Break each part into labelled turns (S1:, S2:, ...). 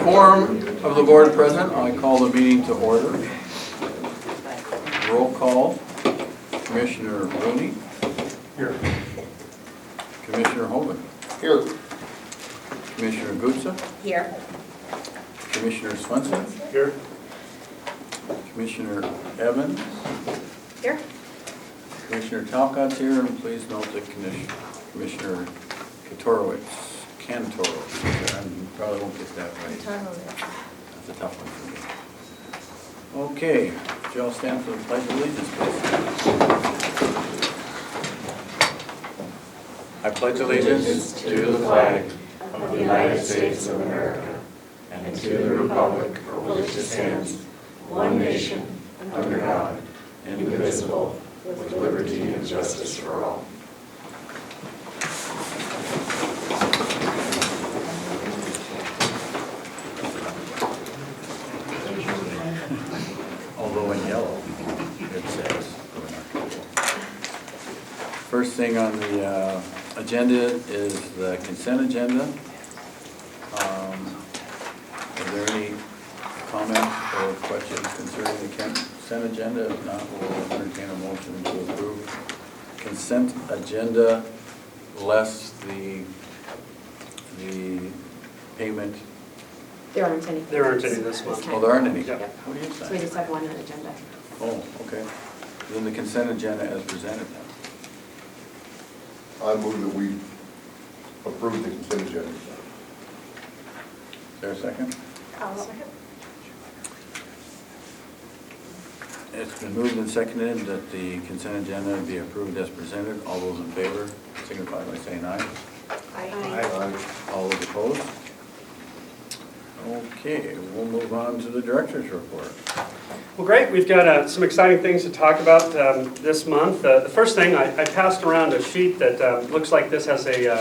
S1: quorum of the board present, I call the meeting to order. Roll call. Commissioner Rooney.
S2: Here.
S1: Commissioner Hogan.
S2: Here.
S1: Commissioner Gutsa.
S3: Here.
S1: Commissioner Swenson.
S2: Here.
S1: Commissioner Evans.
S3: Here.
S1: Commissioner Talcott's here, and please note that Commissioner Kantorowicz. I probably won't get that right. That's a tough one for me. Okay, would you all stand for the Pledge of Allegiance, please? I pledge allegiance to the flag
S4: of the United States of America and to the republic for which it stands, one nation, under God, indivisible, with liberty and justice for all.
S1: Although in yellow, it says. First thing on the agenda is the consent agenda. Are there any comments or questions concerning the consent agenda? If not, we'll entertain a motion to approve consent agenda less the payment.
S3: There aren't any.
S2: There aren't any this month.
S1: Oh, there aren't any?
S2: Yep.
S1: What do you
S3: So we
S1: say?
S3: just have one on the agenda.
S1: Oh, okay. Then the consent agenda as presented then.
S5: I move that we approve the consent agenda.
S1: Is there a second?
S3: I'll second.
S1: It's been moved and seconded that the consent agenda be approved as presented. All those in favor signify by saying aye.
S3: Aye.
S1: All those opposed? Okay, we'll move on to the director's report.
S2: Well, great. We've got some exciting things to talk about this month. The first thing, I passed around a sheet that looks like this has a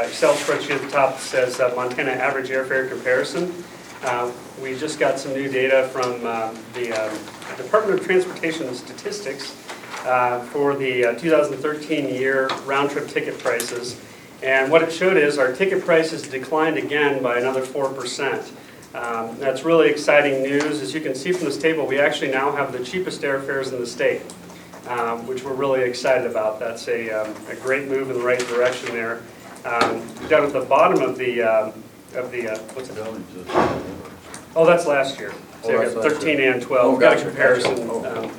S2: Excel spreadsheet at the top that says Montana average airfare comparison. We just got some new data from the Department of Transportation Statistics for the 2013 year round-trip ticket prices. And what it showed is our ticket prices declined again by another 4%. That's really exciting news. As you can see from this table, we actually now have the cheapest airfares in the state, which we're really excited about. That's a great move in the right direction there. Down at the bottom of the what's it? Oh, that's last year. So
S1: Oh,
S2: I
S1: that's
S2: got
S1: last
S2: 13
S1: year.
S2: and 12.
S1: Oh,
S2: We've got a
S1: gotcha,
S2: comparison
S1: gotcha.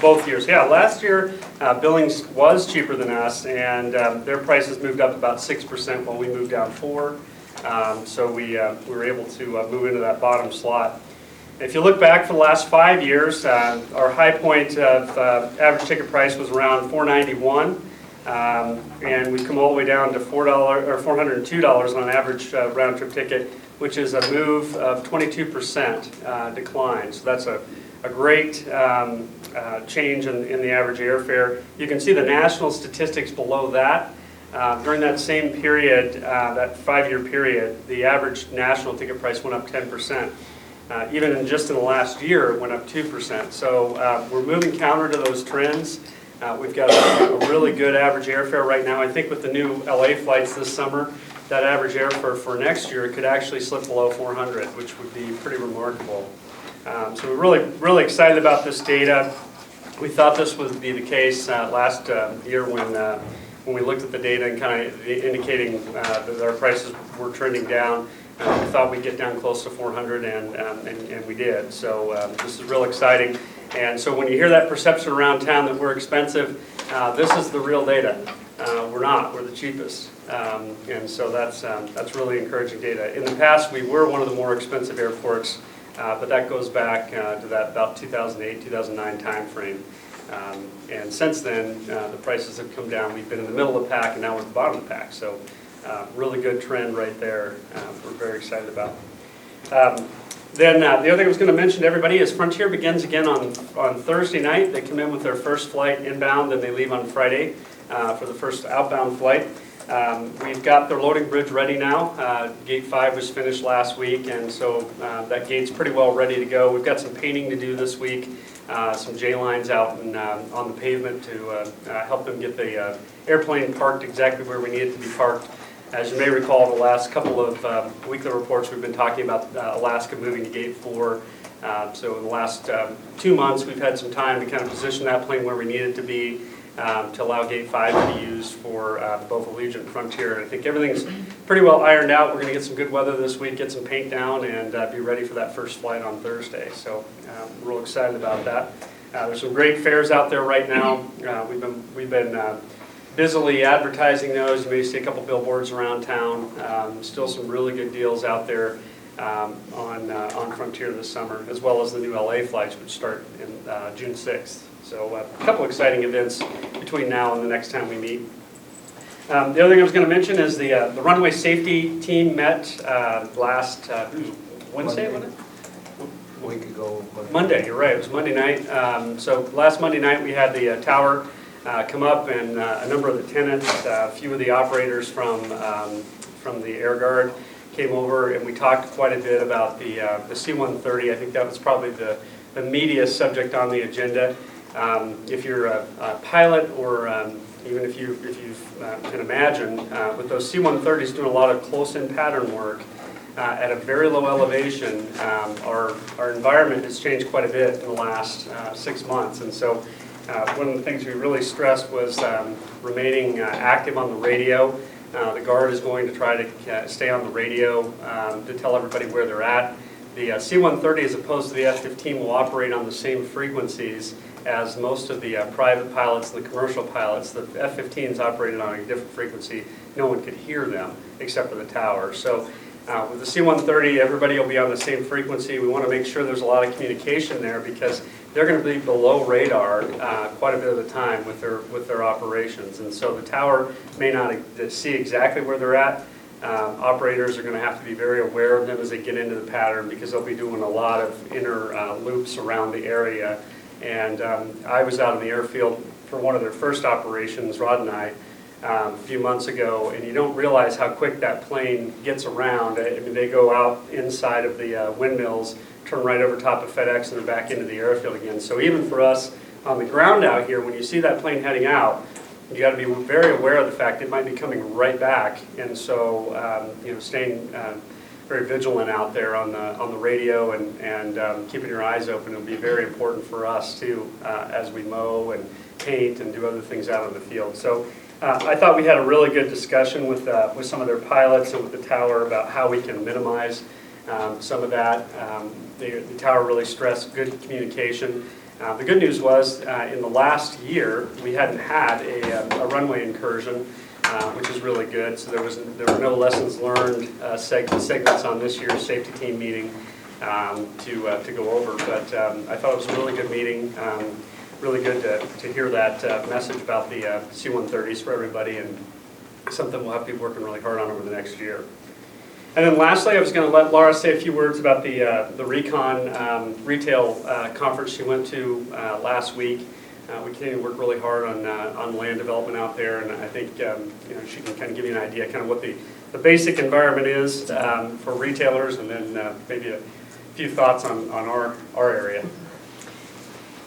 S2: both years. Yeah, last year Billings was cheaper than us, and their prices moved up about 6% while we moved down 4%. So we were able to move into that bottom slot. If you look back for the last 5 years, our high point of average ticket price was around $491. And we've come all the way down to $402 on an average round-trip ticket, which is a move of 22% decline. So that's a great change in the average airfare. You can see the national statistics below that. During that same period, that 5-year period, the average national ticket price went up 10%. Even just in the last year, it went up 2%. So we're moving counter to those trends. We've got a really good average airfare right now. I think with the new LA flights this summer, that average airfare for next year could actually slip below 400, which would be pretty remarkable. So we're really excited about this data. We thought this would be the case last year when we looked at the data and kind of indicating that our prices were trending down. We thought we'd get down close to 400, and we did. So this is real exciting. And so when you hear that perception around town that we're expensive, this is the real data. We're not. We're the cheapest. And so that's really encouraging data. In the past, we were one of the more expensive airports, but that goes back to that about 2008, 2009 time frame. And since then, the prices have come down. We've been in the middle of the pack, and now we're at the bottom of the pack. So really good trend right there. We're very excited about. Then the other thing I was going to mention to everybody is Frontier begins again on Thursday night. They come in with their first flight inbound, and they leave on Friday for the first outbound flight. We've got their loading bridge ready now. Gate 5 was finished last week, and so that gate's pretty well ready to go. We've got some painting to do this week, some J lines out and, on the pavement to help them get the airplane parked exactly where we need it to be parked. As you may recall, the last couple of weekly reports, we've been talking about Alaska moving to Gate 4. So in the last 2 months, we've had some time to kind of position that plane where we need it to be, to allow Gate 5 to be used for both Allegiant and Frontier. And I think everything's pretty well ironed out. We're going to get some good weather this week, get some paint down, and be ready for that first flight on Thursday. So we're real excited about that. There's some great fairs out there right now. We've been busily advertising those. You may see a couple billboards around town. Still some really good deals out there on Frontier this summer, as well as the new LA flights, which start in June 6th. So a couple exciting events between now and the next time we meet. The other thing I was going to mention is the runway safety team met last Wednesday, wasn't it?
S6: A week ago.
S2: Monday, you're right, it was Monday night. So last Monday night we had the tower come up, and a number of the tenants, a few of the operators from the Air Guard came over, and we talked quite a bit about the C-130. I think that was probably the media subject on the agenda. If you're a pilot, or even if you can imagine, with those C-130s doing a lot of close-in pattern work at a very low elevation, our environment has changed quite a bit in the last 6 months. And so one of the things we really stressed was remaining active on the radio. The Guard is going to try to stay on the radio to tell everybody where they're at. The C-130, as opposed to the F-15, will operate on the same frequencies as most of the private pilots and the commercial pilots. The F-15s operated on a different frequency. No one could hear them except for the tower. So with the C-130, everybody will be on the same frequency. We want to make sure there's a lot of communication there, because they're going to be below radar quite a bit of the time with their operations. And so the tower may not see exactly where they're at. Operators are going to have to be very aware of them as they get into the pattern, because they'll be doing a lot of inner loops around the area. And I was out in the airfield for one of their first operations, Rod and I, a few months ago, and you don't realize how quick that plane gets around. I mean, they go out inside of the windmills, turn right over top of FedEx, and they're back into the airfield again. So even for us on the ground out here, when you see that plane heading out, you got to be very aware of the fact it might be coming right back. And so, staying very vigilant out there on the radio, and keeping your eyes open will be very important for us too, as we mow and paint and do other things out on the field. So I thought we had a really good discussion with some of their pilots and with the tower about how we can minimize some of that. The tower really stressed good communication. The good news was, in the last year, we hadn't had a runway incursion, which is really good. So there were no lessons learned segments on this year's safety team meeting to go over. But I thought it was a really good meeting. Really good to hear that message about the C-130s for everybody, and something we'll have to be working really hard on over the next year. And then lastly, I was going to let Laura say a few words about the Recon retail conference she went to last week. We continue to work really hard on land development out there, and I think she can kind of give you an idea kind of what the basic environment is for retailers, and then maybe a few thoughts on our area.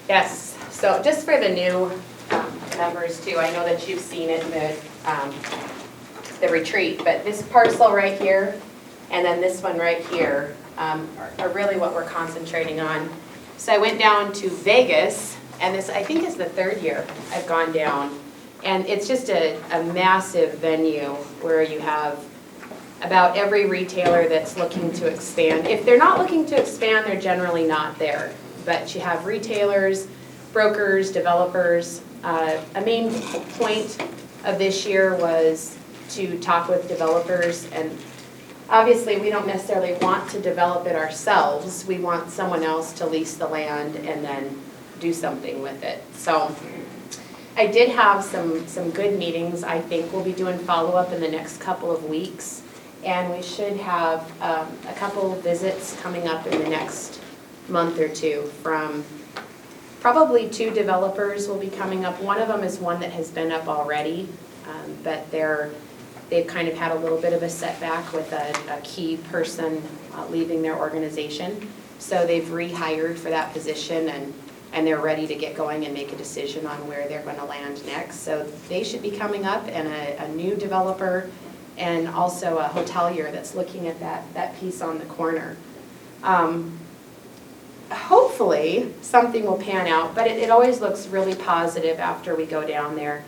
S3: Yes, so just for the new members too, I know that you've seen it in the retreat, but this parcel right here and then this one right here are really what we're concentrating on. So I went down to Vegas, and this I think is the 3rd year I've gone down, and it's just a massive venue where you have about every retailer that's looking to expand. If they're not looking to expand, they're generally not there. But you have retailers, brokers, developers. A main point of this year was to talk with developers, and obviously we don't necessarily want to develop it ourselves. We want someone else to lease the land and then do something with it. So I did have some good meetings. I think we'll be doing follow-up in the next couple of weeks, and we should have a couple visits coming up in the next month or two from probably 2 developers will be coming up. One of them is one that has been up already, but they've kind of had a little bit of a setback with a key person leaving their organization. So they've rehired for that position, and they're ready to get going and make a decision on where they're going to land next. So they should be coming up, and a new developer and also a hotelier that's looking at that piece on the corner. Hopefully, something will pan out, but it always looks really positive after we go down there.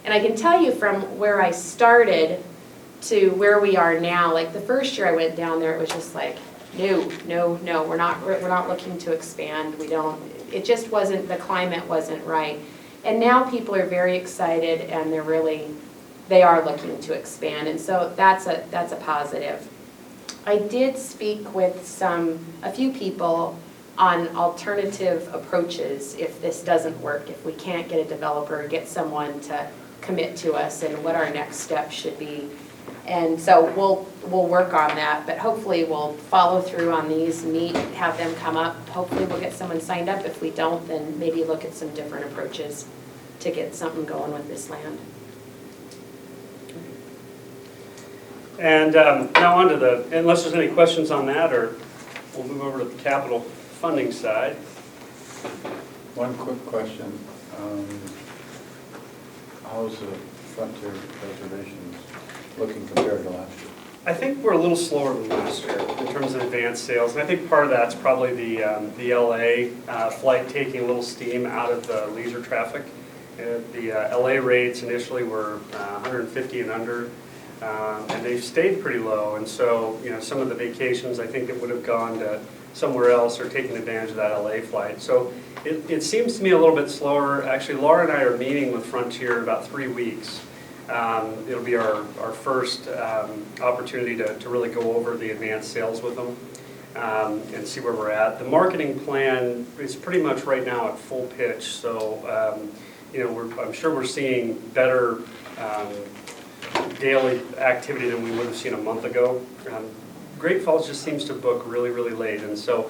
S3: And I can tell you from where I started to where we are now, like the first year I went down there, it was just like, no, we're not looking to expand. It just wasn't, the climate wasn't right. And now people are very excited and they are looking to expand. And so that's a positive. I did speak with a few people on alternative approaches if this doesn't work, if we can't get a developer, get someone to commit to us, and what our next steps should be. And so we'll work on that, but hopefully we'll follow through on these, have them come up. Hopefully we'll get someone signed up. If we don't, then maybe look at some different approaches to get something going with this land.
S2: And now on to unless there's any questions on that, or we'll move over to the capital funding side.
S1: One quick question. How's the Frontier reservations looking compared to last year?
S2: I think we're a little slower than last year in terms of advanced sales. And I think part of that's probably the LA flight taking a little steam out of the leisure traffic. The LA rates initially were 150 and under. And they've stayed pretty low, and so some of the vacations I think that would have gone to somewhere else are taking advantage of that LA flight. So it seems to me a little bit slower. Actually, Laura and I are meeting with Frontier in about 3 weeks. It'll be our first opportunity to really go over the advanced sales with them and see where we're at. The marketing plan is pretty much right now at full pitch, so I'm sure we're seeing better daily activity than we would have seen a month ago. Great Falls just seems to book really, really late, and so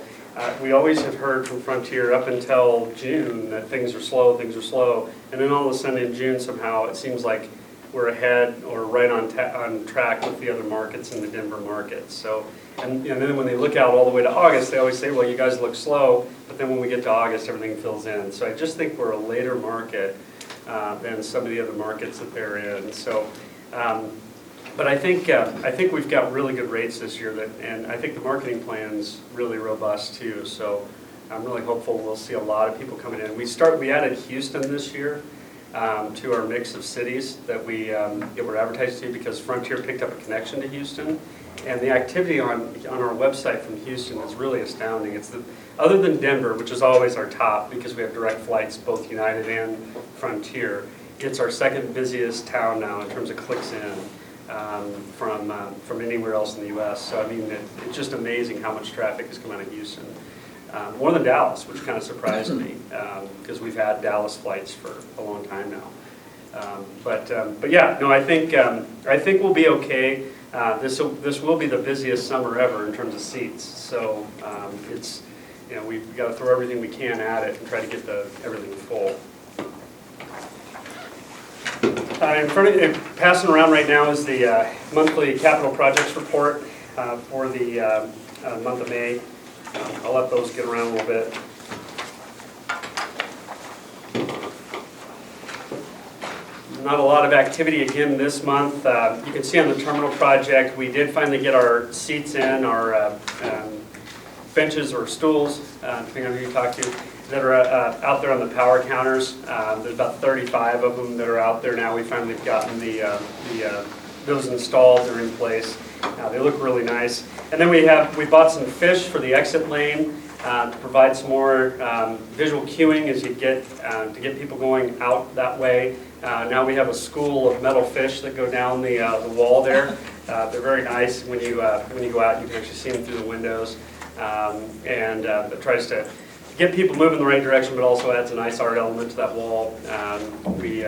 S2: we always have heard from Frontier up until June that things are slow, and then all of a sudden in June somehow it seems like we're ahead or right on track with the other markets in the Denver market. So, and then when they look out all the way to August, they always say, well, you guys look slow, but then when we get to August, everything fills in. So I just think we're a later market than some of the other markets that they're in. So. But I think we've got really good rates this year, and I think the marketing plan's really robust too. So I'm really hopeful we'll see a lot of people coming in. We added Houston this year to our mix of cities that we're advertising to because Frontier picked up a connection to Houston, and the activity on our website from Houston is really astounding. It's other than Denver, which is always our top because we have direct flights, both United and Frontier. It's our second busiest town now in terms of clicks in from anywhere else in the U.S. So I mean, it's just amazing how much traffic has come out of Houston. More than Dallas, which kind of surprised me because we've had Dallas flights for a long time now. But yeah, no, I think we'll be okay. This will be the busiest summer ever in terms of seats. So it's we've got to throw everything we can at it and try to get everything full. In front of you, passing around right now is the monthly capital projects report for the month of May. I'll let those get around a little bit. Not a lot of activity again this month. You can see on the terminal project, we did finally get our seats in, our benches or stools, depending on who you talk to, that are out there on the power counters. There's about 35 of them that are out there now. We finally have gotten those installed. They're in place. They look really nice. And then we bought some fish for the exit lane to provide some more visual cueing as you get to get people going out that way. Now we have a school of metal fish that go down the wall there. They're very nice. When you go out, you can actually see them through the windows, and it tries to get people moving in the right direction, but also adds a nice art element to that wall. We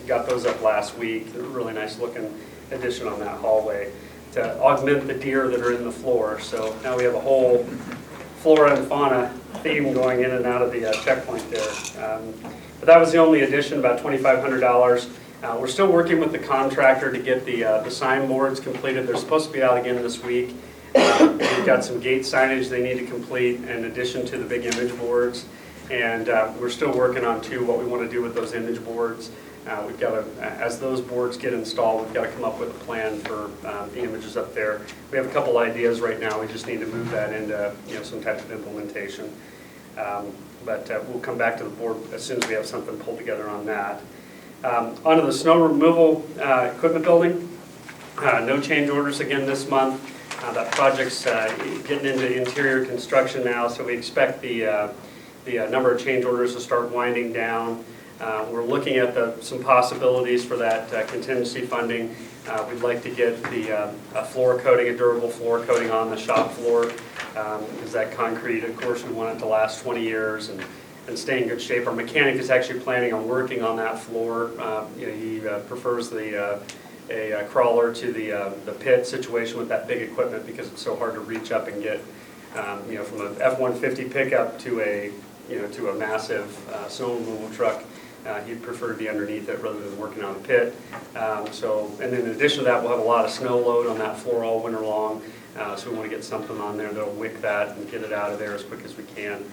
S2: got those up last week. They're a really nice looking addition on that hallway to augment the deer that are in the floor. So now we have a whole flora and fauna theme going in and out of the checkpoint there. But that was the only addition, about $2,500. We're still working with the contractor to get the signboards completed. They're supposed to be out again this week. We've got some gate signage they need to complete in addition to the big image boards. And we're still working on, too, what we want to do with those image boards. we've got to, as those boards get installed, we've got to come up with a plan for the images up there. We have a couple ideas right now, we just need to move that into, some type of implementation. But we'll come back to the board as soon as we have something pulled together on that. Onto the snow removal equipment building, no change orders again this month. That project's getting into interior construction now, so we expect the number of change orders to start winding down. We're looking at some possibilities for that contingency funding. We'd like to get a floor coating, a durable floor coating on the shop floor, because that concrete, of course, we want it to last 20 years and stay in good shape. Our mechanic is actually planning on working on that floor. He prefers a crawler to the pit situation with that big equipment because it's so hard to reach up and get, from an F-150 pickup to a massive snow removal truck. He'd prefer to be underneath it rather than working on the pit. And then in addition to that, we'll have a lot of snow load on that floor all winter long. So we want to get something on there that'll wick that and get it out of there as quick as we can.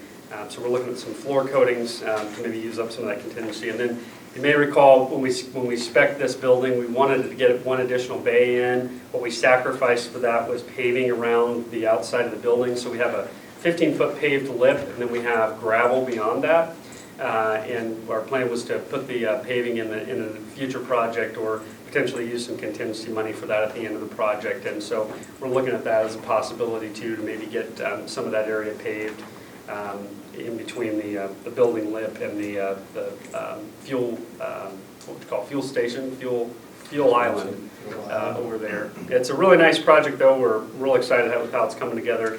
S2: So we're looking at some floor coatings to maybe use up some of that contingency. And then you may recall when we spec'd this building, we wanted to get one additional bay in. What we sacrificed for that was paving around the outside of the building. So we have a 15-foot paved lip, and then we have gravel beyond that. And our plan was to put the paving in a future project or potentially use some contingency money for that at the end of the project. And so we're looking at that as a possibility too, to maybe get some of that area paved in between the building lip and the fuel, what we call fuel station, fuel island over there. It's a really nice project though. We're real excited with how it's coming together.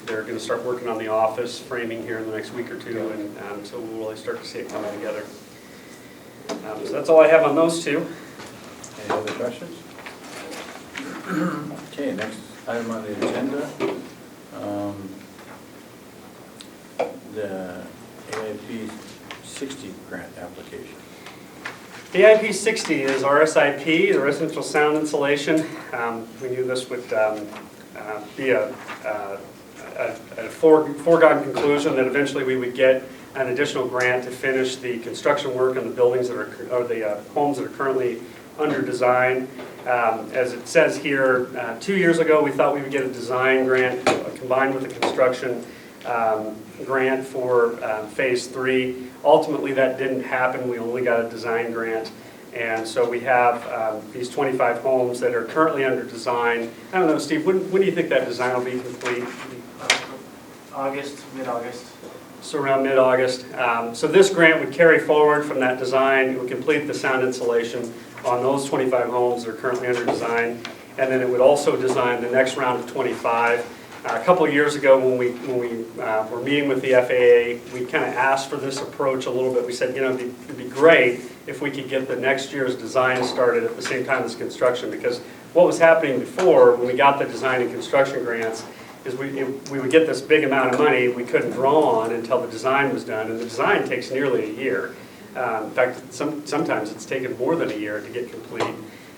S2: They're going to start working on the office framing here in the next week or two, and so we'll really start to see it coming together. So that's all I have on those two.
S1: Any other questions? Okay, next item on the agenda, the AIP 60 grant application.
S2: The AIP 60 is our SIP, the residential sound insulation. We knew this would be a foregone conclusion that eventually we would get an additional grant to finish the construction work on the buildings that are, or the homes that are currently under design. As it says here, 2 years ago we thought we would get a design grant combined with a construction grant for phase 3. Ultimately that didn't happen, we only got a design grant. And so we have these 25 homes that are currently under design. I don't know, Steve, when do you think that design will be complete?
S7: August, mid-August.
S2: So around mid-August. So this grant would carry forward from that design. It would complete the sound insulation on those 25 homes that are currently under design. And then it would also design the next round of 25. A couple of years ago when we were meeting with the FAA, we kind of asked for this approach a little bit. We said, it'd be great if we could get the next year's design started at the same time as construction, because what was happening before when we got the design and construction grants is we would get this big amount of money we couldn't draw on until the design was done, and the design takes nearly a year. In fact, sometimes it's taken more than a year to get complete.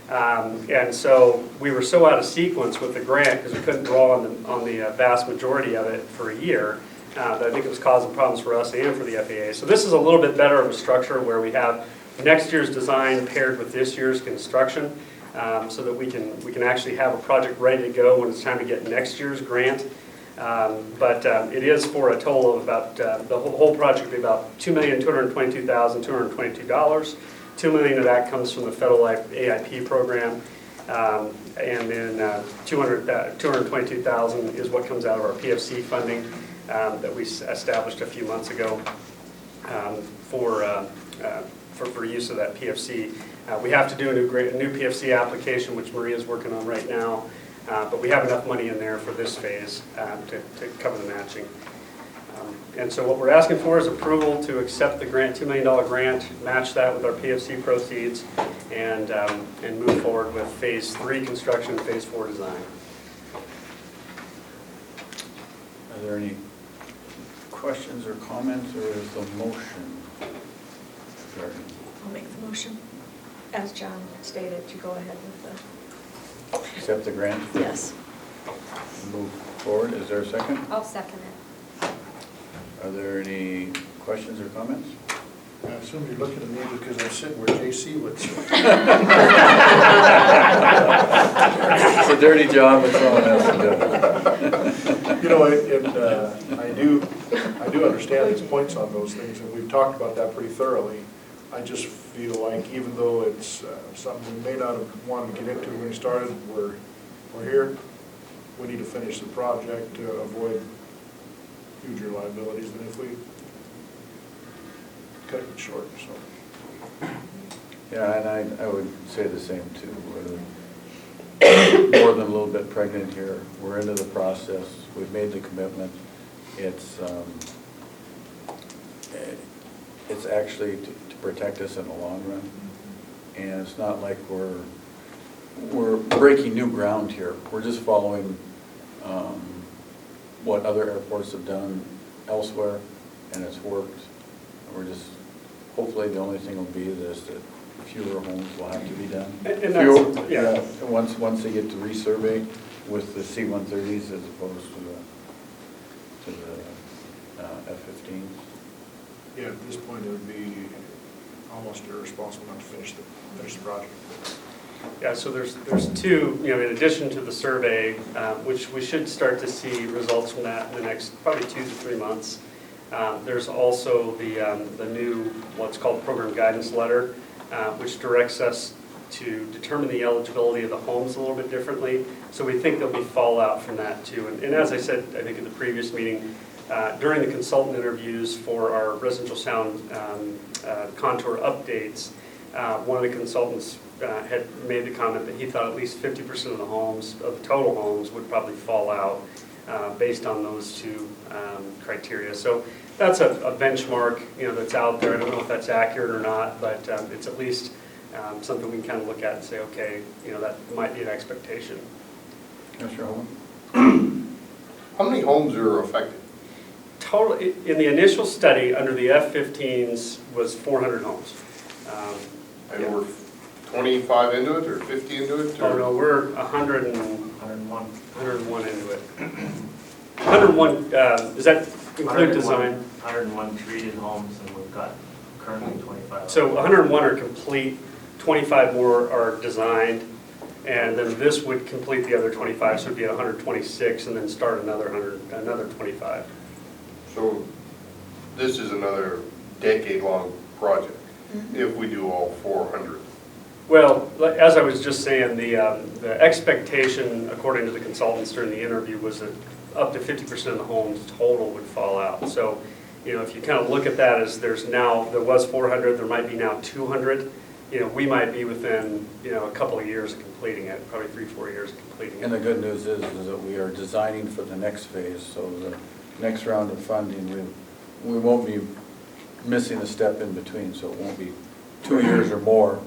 S2: And so we were so out of sequence with the grant because we couldn't draw on the vast majority of it for a year that I think it was causing problems for us and for the FAA. So this is a little bit better of a structure where we have next year's design paired with this year's construction, so that we can actually have a project ready to go when it's time to get next year's grant. But it is for a total of about, the whole project will be about $2,222,222. $2 million of that comes from the federal AIP program, and then $222,000 is what comes out of our PFC funding that we established a few months ago for use of that PFC. We have to do a new PFC application, which Maria is working on right now, but we have enough money in there for this phase to cover the matching. And so what we're asking for is approval to accept the grant, $2 million grant, match that with our PFC proceeds, and move forward with phase 3 construction, phase 4 design.
S1: Are there any questions or comments, or is the motion?
S8: I'll make the motion, as John stated, to go ahead with
S1: Accept the grant?
S8: Yes.
S1: Move forward. Is there a second?
S9: I'll second it.
S1: Are there any questions or comments?
S9: I assume you're looking at me because I'm sitting where JC would sit.
S1: It's a dirty job, but someone else to do it.
S9: You know, I do understand his points on those things, and we've talked about that pretty thoroughly. I just feel like even though it's something we may not have wanted to get into when we started, we're here. We need to finish the project to avoid future liabilities than if we cut it short, so.
S1: Yeah, and I would say the same too. We're more than a little bit pregnant here. We're into the process. We've made the commitment. It's actually to protect us in the long run. And it's not like we're breaking new ground here. We're just following what other airports have done elsewhere, and it's worked. We're just, hopefully the only thing will be this, that fewer homes will have to be done.
S2: And that's, yeah.
S1: Once they get to resurvey with the C-130s as opposed to the F-15s.
S9: Yeah, at this point, it would be almost irresponsible not to finish the project.
S2: Yeah, so there's two, in addition to the survey, which we should start to see results from that in the next probably 2 to 3 months. There's also the new, what's called program guidance letter, which directs us to determine the eligibility of the homes a little bit differently. So we think there'll be fallout from that too. And as I said, I think in the previous meeting, during the consultant interviews for our residential sound contour updates, one of the consultants had made the comment that he thought at least 50% of the homes, of the total homes, would probably fall out based on those two criteria. So that's a benchmark, that's out there. I don't know if that's accurate or not, but it's at least something we can kind of look at and say, okay, that might be an expectation.
S1: Commissioner Holman?
S5: How many homes are affected?
S2: Total, in the initial study under the F-15s was 400 homes.
S5: And we're 25 into it, or 50 into it?
S2: Oh, no, we're 101 into it. 101, does that include design?
S7: 101 treated homes, and we've got currently 25.
S2: So 101 are complete, 25 more are designed, and then this would complete the other 25, so it'd be 126, and then start another 25.
S5: So this is another decade-long project, if we do all 400.
S2: Well, as I was just saying, the expectation, according to the consultants during the interview, was that up to 50% of the homes total would fall out. So, if you kind of look at that as there was 400, there might be now 200. We might be within, a couple of years of completing it, probably 3-4 years of completing it.
S1: And the good news is that we are designing for the next phase, so the next round of funding, we won't be missing a step in between, so it won't be 2 years or more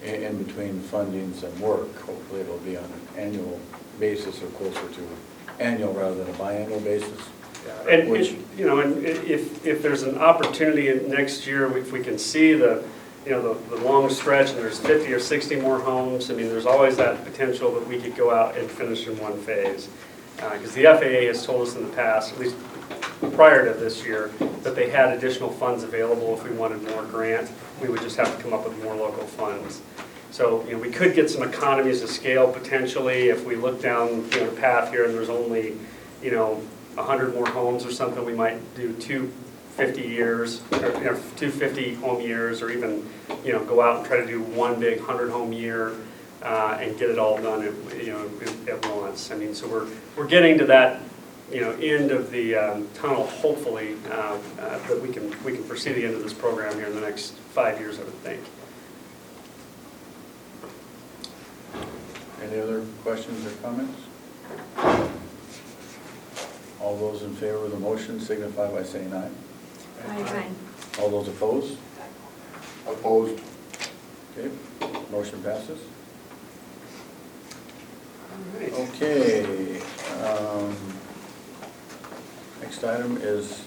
S1: in between fundings and work. Hopefully it'll be on an annual basis or closer to annual rather than a biannual basis.
S2: And if there's an opportunity next year, if we can see the long stretch and there's 50 or 60 more homes, there's always that potential that we could go out and finish in one phase. Because the FAA has told us in the past, at least prior to this year, that they had additional funds available if we wanted more grant. We would just have to come up with more local funds. So, we could get some economies of scale potentially if we look down the path here and there's only, 100 more homes or something. We might do 250 years, or 250 home years, or even, go out and try to do one big 100 home year and get it all done at once. So we're getting to that end of the tunnel, hopefully, that we can foresee the end of this program here in the next 5 years, I would think.
S1: Any other questions or comments? All those in favor of the motion signify by saying aye.
S8: Aye.
S1: All those opposed?
S5: Opposed?
S1: Okay, motion passes.
S2: All right.
S1: Okay. Next item is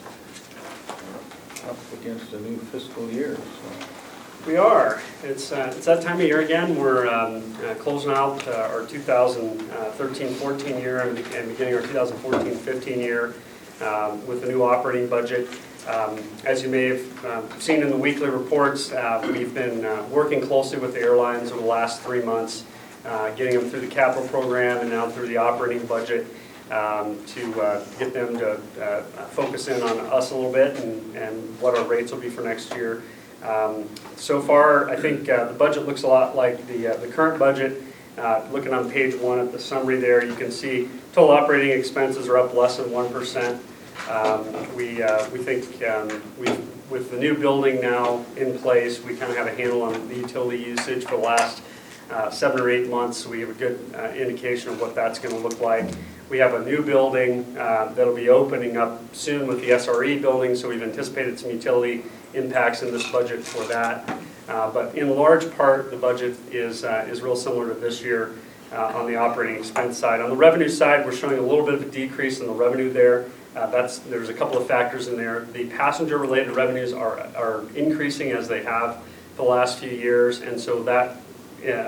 S1: up against a new fiscal year. So.
S2: We are. It's that time of year again. We're closing out our 2013-14 year and beginning our 2014-15 year with the new operating budget. As you may have seen in the weekly reports, we've been working closely with the airlines over the last 3 months, getting them through the capital program and now through the operating budget to get them to focus in on us a little bit and what our rates will be for next year. So far, I think the budget looks a lot like the current budget. Looking on page 1 at the summary there, you can see total operating expenses are up less than 1%. We think with the new building now in place, we kind of have a handle on the utility usage for the last 7 or 8 months. So we have a good indication of what that's going to look like. We have a new building that'll be opening up soon with the SRE building, so we've anticipated some utility impacts in this budget for that. But in large part, the budget is real similar to this year on the operating expense side. On the revenue side, we're showing a little bit of a decrease in the revenue there. There's a couple of factors in there. The passenger-related revenues are increasing as they have the last few years, and so that,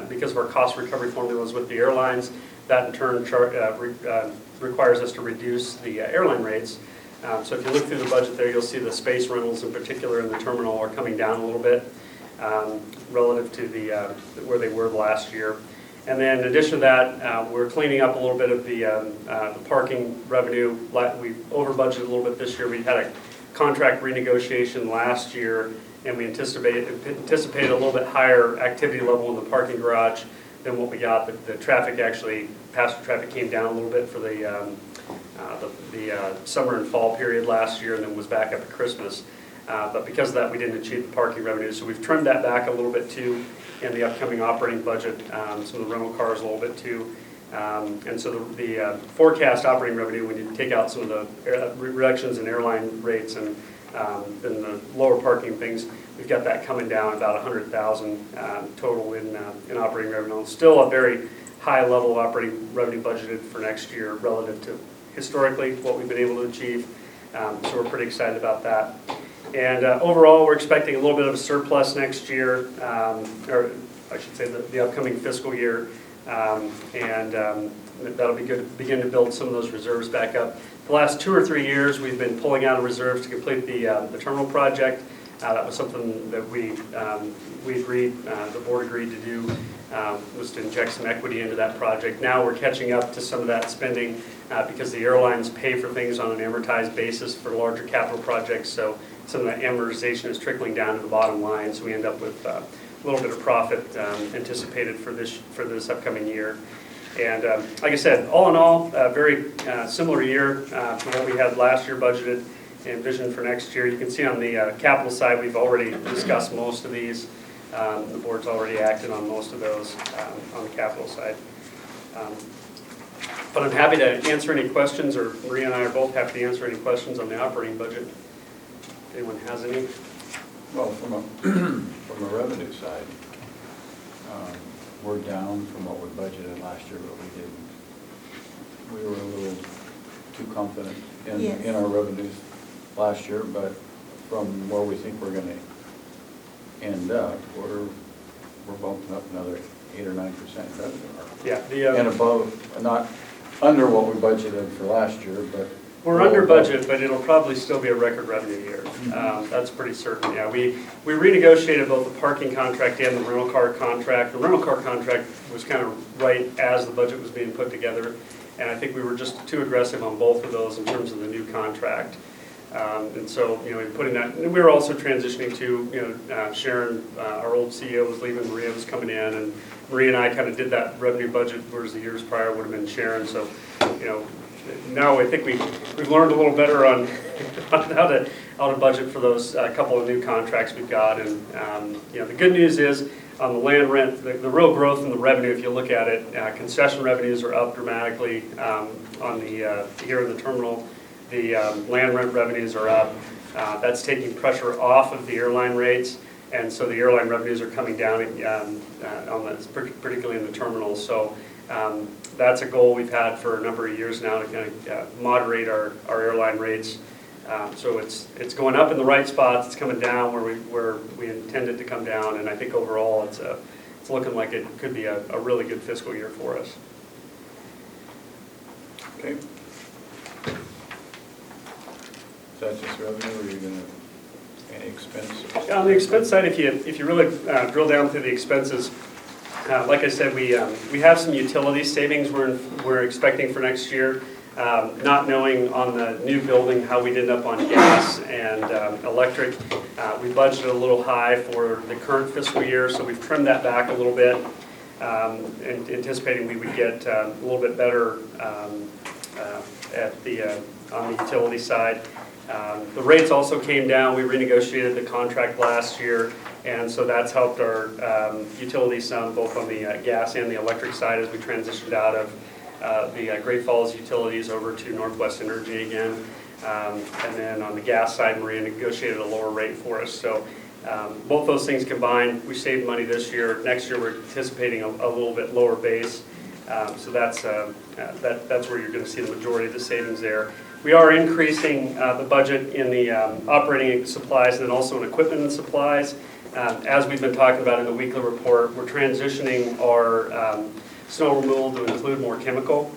S2: because of our cost recovery formulas with the airlines, that in turn requires us to reduce the airline rates. So if you look through the budget there, you'll see the space rentals in particular in the terminal are coming down a little bit relative to where they were last year. And then in addition to that, we're cleaning up a little bit of the parking revenue. We over budgeted a little bit this year. We had a contract renegotiation last year, and we anticipated a little bit higher activity level in the parking garage than what we got. The traffic actually, passenger traffic came down a little bit for the summer and fall period last year, and then was back up at Christmas. But because of that, we didn't achieve the parking revenue. So we've trimmed that back a little bit too in the upcoming operating budget, some of the rental cars a little bit too. And so the forecast operating revenue, when you take out some of the reductions in airline rates and then the lower parking things, we've got that coming down about 100,000 total in operating revenue. Still a very high level of operating revenue budgeted for next year relative to historically what we've been able to achieve. So we're pretty excited about that. And overall, we're expecting a little bit of a surplus next year, or I should say the upcoming fiscal year, and that'll be good to begin to build some of those reserves back up. The last 2 or 3 years, we've been pulling out of reserves to complete the terminal project. That was something that we agreed, the board agreed to do, was to inject some equity into that project. Now we're catching up to some of that spending because the airlines pay for things on an amortized basis for larger capital projects. So some of that amortization is trickling down to the bottom line. So we end up with a little bit of profit anticipated for this upcoming year. And like I said, all in all, a very similar year to what we had last year budgeted and vision for next year. You can see on the capital side, we've already discussed most of these. The board's already acted on most of those on the capital side. But I'm happy to answer any questions, or Maria and I are both happy to answer any questions on the operating budget. If anyone has any?
S1: Well, from a revenue side, we're down from what we budgeted last year, but we didn't. We were a little too confident in our revenues last year, but from where we think we're going to end up, we're bumping up another 8 or 9% revenue.
S2: Yeah.
S1: And above, not under what we budgeted for last year, but
S2: we're under budget, but it'll probably still be a record revenue year. That's pretty certain. Yeah, we renegotiated both the parking contract and the rental car contract. The rental car contract was kind of right as the budget was being put together, and I think we were just too aggressive on both of those in terms of the new contract. And so, in putting that, and we were also transitioning to, Sharon, our old CEO was leaving, Maria was coming in, and Maria and I kind of did that revenue budget, whereas the years prior would have been Sharon. So, now I think we've learned a little better on how to budget for those couple of new contracts we've got. And the good news is on the land rent, the real growth in the revenue, if you look at it, concession revenues are up dramatically on the here in the terminal. The land rent revenues are up. That's taking pressure off of the airline rates, and so the airline revenues are coming down particularly in the terminal. So that's a goal we've had for a number of years now to kind of moderate our airline rates. So it's going up in the right spots. It's coming down where we intend it to come down, and I think overall it's looking like it could be a really good fiscal year for us.
S1: Okay. that just revenue, or are you gonna, any expense?
S2: On the expense side, if you really drill down through the expenses, like I said, we have some utility savings we're expecting for next year. Not knowing on the new building how we'd end up on gas and electric. We budgeted a little high for the current fiscal year, so we've trimmed that back a little bit, anticipating we would get a little bit better on the utility side. The rates also came down. We renegotiated the contract last year, and so that's helped our utilities some, both on the gas and the electric side as we transitioned out of the Great Falls utilities over to Northwest Energy again. And then on the gas side, Maria negotiated a lower rate for us. So both those things combined, we saved money this year. Next year, we're anticipating a little bit lower base. So that's where you're going to see the majority of the savings there. We are increasing the budget in the operating supplies and then also in equipment and supplies. As we've been talking about in the weekly report, we're transitioning our snow removal to include more chemical.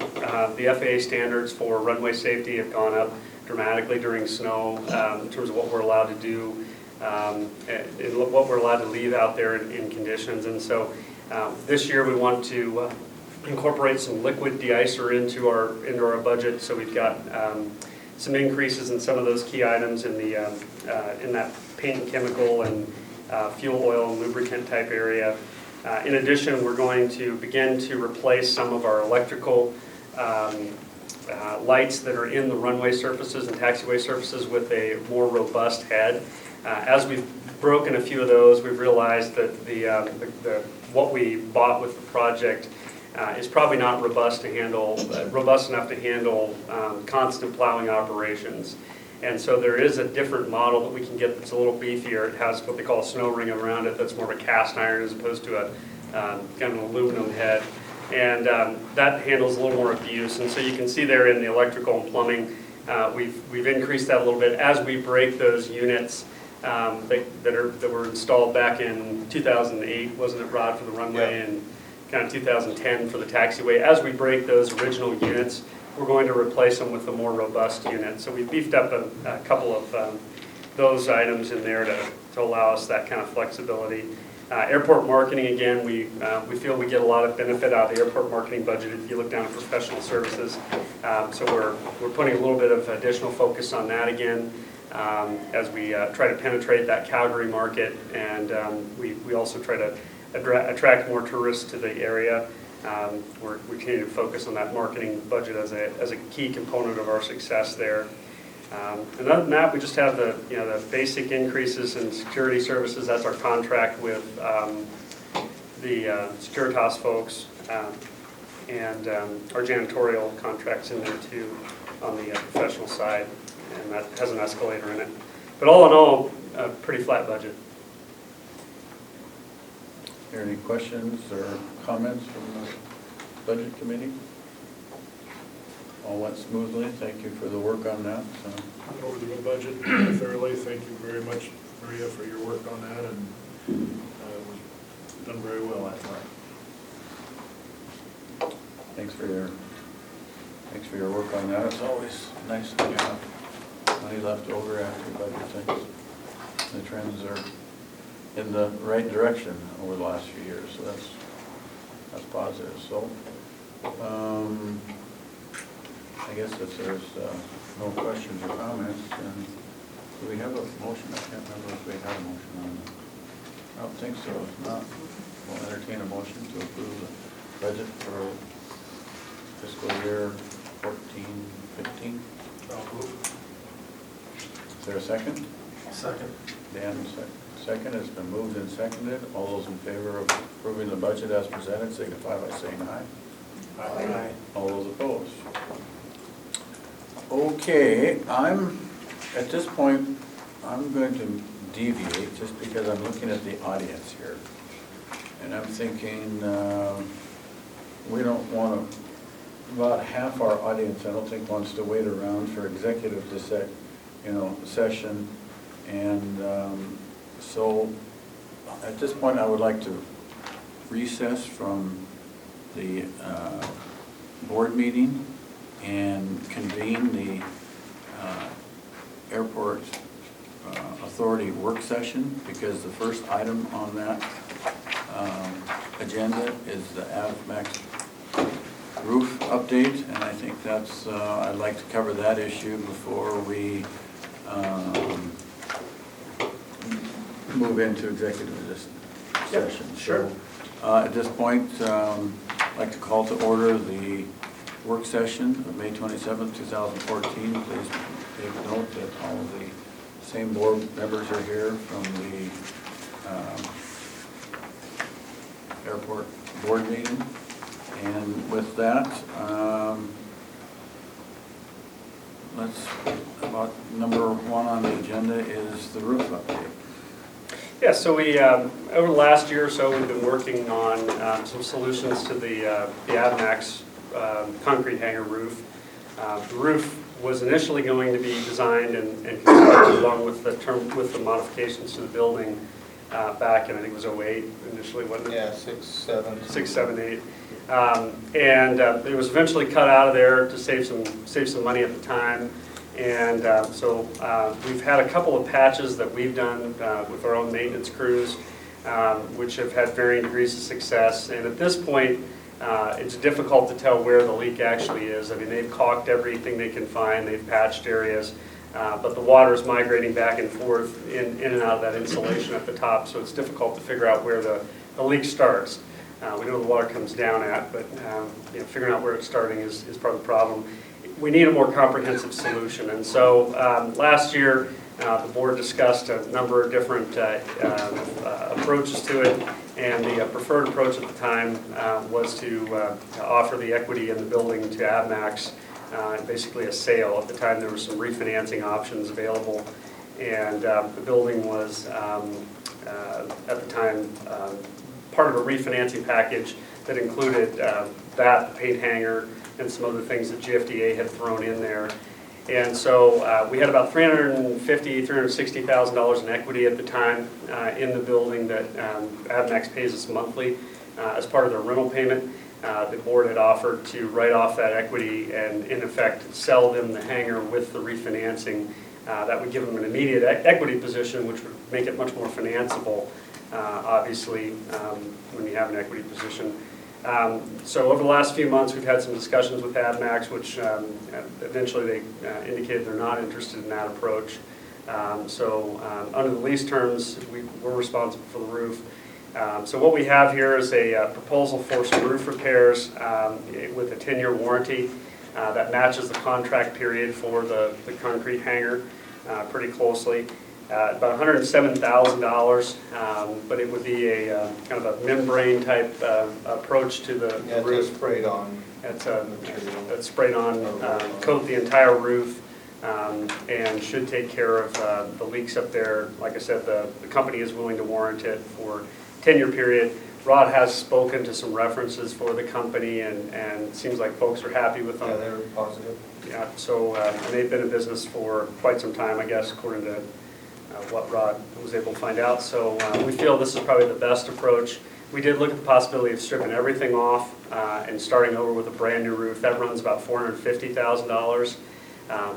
S2: The FAA standards for runway safety have gone up dramatically during snow in terms of what we're allowed to do and what we're allowed to leave out there in conditions. And so this year we want to incorporate some liquid de-icer into our budget. So we've got some increases in some of those key items in that paint and chemical and fuel oil and lubricant type area. In addition, we're going to begin to replace some of our electrical lights that are in the runway surfaces and taxiway surfaces with a more robust head. As we've broken a few of those, we've realized that what we bought with the project is probably not robust enough to handle constant plowing operations. And so there is a different model that we can get that's a little beefier. It has what they call a snow ring around it that's more of a cast iron as opposed to a kind of an aluminum head. And that handles a little more abuse. And so you can see there in the electrical and plumbing, we've increased that a little bit as we break those units that were installed back in 2008, wasn't it, Rod, for the runway,
S5: Yeah.
S2: and kind of 2010 for the taxiway. As we break those original units, we're going to replace them with a more robust unit. So we beefed up a couple of those items in there to allow us that kind of flexibility. Airport marketing, again, we feel we get a lot of benefit out of the airport marketing budget if you look down at professional services. So we're putting a little bit of additional focus on that again as we try to penetrate that Calgary market, and we also try to attract more tourists to the area. We continue to focus on that marketing budget as a key component of our success there. And other than that, we just have the basic increases in security services. That's our contract with the Securitas folks, and our janitorial contracts in there too on the professional side, and that has an escalator in it. But all in all, a pretty flat budget.
S1: Are there any questions or comments from the budget committee? All went smoothly. Thank you for the work on that.
S9: Went over the budget thoroughly. Thank you very much, Maria, for your work on that, and it was done very well, I thought.
S1: Thanks for your work on that. It's always nice to have money left over after you budget things. The trends are in the right direction over the last few years, so that's positive. So I guess if there's no questions or comments, then do we have a motion? I can't remember if we had a motion on that. I don't think so. If not, we'll entertain a motion to approve the budget for fiscal year 14-15.
S9: I'll move.
S1: Is there a second?
S6: Second.
S1: Dan, second. It's been moved and seconded. All those in favor of approving the budget as presented signify by saying aye.
S9: Aye.
S1: All those opposed? Okay, at this point, I'm going to deviate just because I'm looking at the audience here. And I'm thinking, we don't want to, about half our audience, I don't think wants to wait around for executive session. And so at this point, I would like to recess from the board meeting and convene the Airport Authority work session, because the first item on that agenda is the AVMAX roof update, and I think that's, I'd like to cover that issue before we move into executive session.
S2: sure.
S1: So, at this point, I'd like to call to order the work session of May 27th, 2014. Please take note that all of the same board members are here from the airport board meeting. And with that, about number one on the agenda is the roof update.
S2: Yeah, so we, over the last year or so, we've been working on some solutions to the AVMAX concrete hanger roof. The roof was initially going to be designed and constructed along with the modifications to the building back in, I think it was 08 initially, wasn't it?
S6: Yeah, 6, 7.
S2: 6, 7, 8. And it was eventually cut out of there to save some money at the time. And so we've had a couple of patches that we've done with our own maintenance crews, which have had varying degrees of success. And at this point, it's difficult to tell where the leak actually is. I mean, they've caulked everything they can find, they've patched areas, but the water is migrating back and forth in and out of that insulation at the top, so it's difficult to figure out where the leak starts. We know the water comes down at, but figuring out where it's starting is part of the problem. We need a more comprehensive solution, and so last year the board discussed a number of different approaches to it, and the preferred approach at the time was to offer the equity in the building to AVMAX, basically a sale. At the time there were some refinancing options available, and the building was at the time part of a refinancing package that included that, the paint hanger, and some other things that GFIAA had thrown in there. And so we had about $350,000, $360,000 in equity at the time in the building that AVMAX pays us monthly as part of their rental payment. The board had offered to write off that equity and in effect sell them the hangar with the refinancing. That would give them an immediate equity position, which would make it much more financeable, obviously, when you have an equity position. So over the last few months, we've had some discussions with AVMAX, which eventually they indicated they're not interested in that approach. So under the lease terms, we're responsible for the roof. So what we have here is a proposal for some roof repairs with a 10-year warranty that matches the contract period for the concrete hanger pretty closely. About $107,000, but it would be a kind of a membrane type approach to the roof.
S6: It's sprayed on.
S2: That's sprayed on, coat the entire roof, and should take care of the leaks up there. Like I said, the company is willing to warrant it for a 10-year period. Rod has spoken to some references for the company, and it seems like folks are happy with them.
S6: Yeah, they're positive.
S2: Yeah, so and they've been in business for quite some time, I guess, according to what Rod was able to find out. So we feel this is probably the best approach. We did look at the possibility of stripping everything off and starting over with a brand new roof. That runs about $450,000.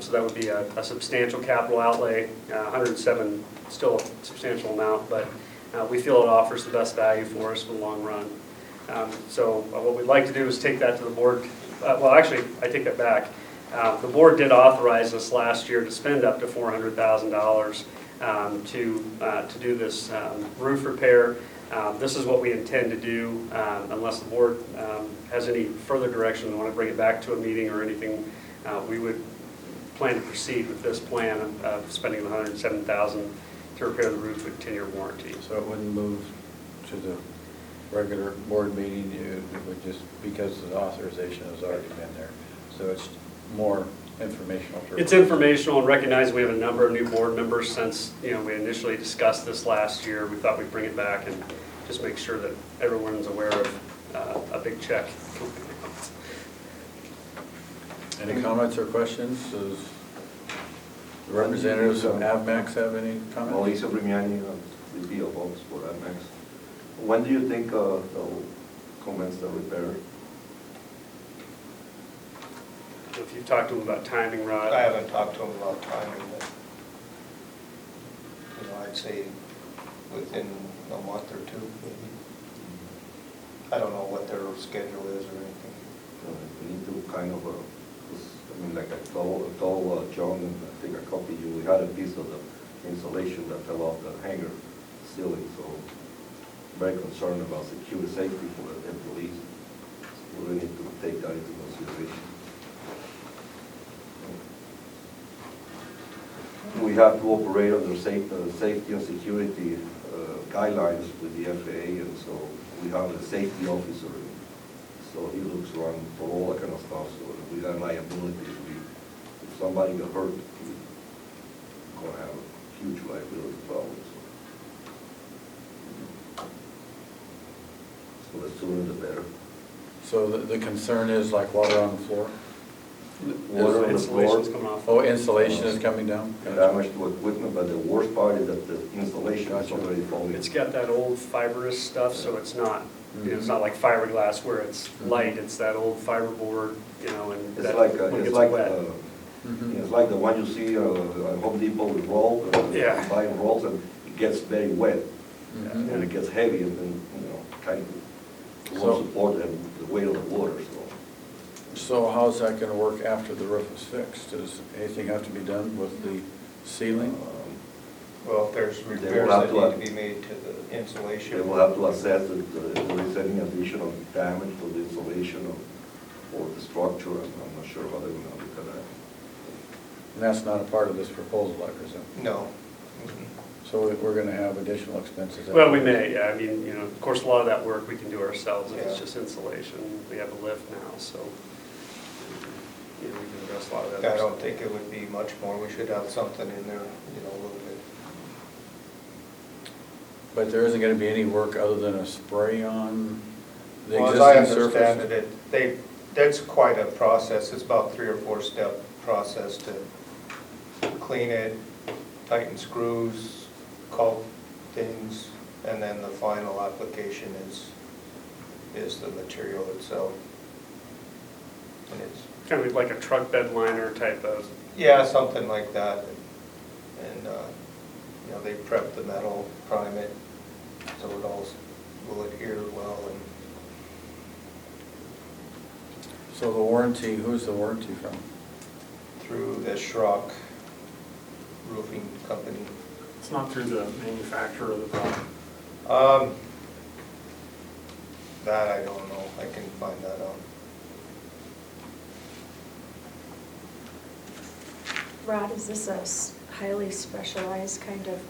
S2: So that would be a substantial capital outlay. 107, still a substantial amount, but we feel it offers the best value for us in the long run. So what we'd like to do is take that to the board. Well, actually, I take that back. The board did authorize us last year to spend up to $400,000 to do this roof repair. This is what we intend to do unless the board has any further direction and want to bring it back to a meeting or anything. We would plan to proceed with this plan of spending the $107,000 to repair the roof with a 10-year warranty.
S1: So it wouldn't move to the regular board meeting, it would just, because the authorization has already been there. So it's more informational.
S2: It's informational, and recognize we have a number of new board members since we initially discussed this last year. We thought we'd bring it back and just make sure that everyone's aware of a big check.
S1: Any comments or questions? Does the representatives of AVMAX have any comments?
S4: Mauricio Brimiani, VP of Ops for AVMAX. When do you think they'll commence the repair?
S2: If you've talked to them about timing, Rod.
S6: I haven't talked to them about timing, but I'd say within a month or two, maybe. I don't know what their schedule is or anything.
S4: We need to kind of, like I told John, and I think I copied you, we had a piece of the insulation that fell off the hangar ceiling, so very concerned about security safety for the employees. We really need to take that into consideration. We have to operate under safety and security guidelines with the FAA, and so we have a safety officer. So he looks around for all that kind of stuff. So if we got liabilities, if somebody got hurt, we're going to have a huge liability problem. So the sooner the better.
S1: So the concern is like water on the floor?
S4: Water on the floor.
S2: Insulation's coming off.
S1: Oh, insulation is coming down?
S4: Damage to equipment, but the worst part is that the insulation is already falling.
S2: It's got that old fibrous stuff, so it's not, it's not like fiberglass where it's light, it's that old fiberboard, you know, and
S4: It's
S2: that,
S4: like,
S2: when it
S4: it's
S2: gets
S4: like,
S2: wet.
S4: it's like the one you see at Home Depot with rolls,
S2: Yeah.
S4: buying rolls, and it gets very wet,
S1: Mhm.
S4: and it gets heavy, and then, kind of
S1: So-
S4: won't support the weight of the water, so.
S1: So how's that gonna work after the roof is fixed? Does anything have to be done with the ceiling?
S6: Well, if there's
S4: will
S6: repairs
S4: have
S6: that
S4: to,
S6: need to be made to the insulation.
S4: They will have to assess if there is any additional damage to the insulation or the structure. I'm not sure how they're going to look at that.
S1: And that's not a part of this proposal, I presume?
S6: No.
S1: So we're gonna have additional expenses?
S2: Well, we may, yeah, I mean, you know, of course, a lot of that work we can do ourselves if it's
S6: Yeah.
S2: just insulation. We have a lift now, so, you know, we can address a lot of that.
S6: I don't think it would be much more. We should have something in there, a little bit.
S1: But there isn't gonna be any work other than a spray on the
S6: Well, as I
S1: existing
S6: understand
S1: surface?
S6: it, that's quite a process. It's about 3 or 4 step process to clean it, tighten screws, caulk things, and then the final application is the material itself. And it's,
S2: Kind of like a truck bed liner type of,
S6: yeah, something like that. And, they prep the metal, prime it, so it all will adhere well. And
S1: So the warranty, who's the warranty from?
S6: through the Schrock Roofing Company.
S10: It's not through the manufacturer of the product.
S6: That I don't know. I can find that out.
S8: Rod, is this a highly specialized kind of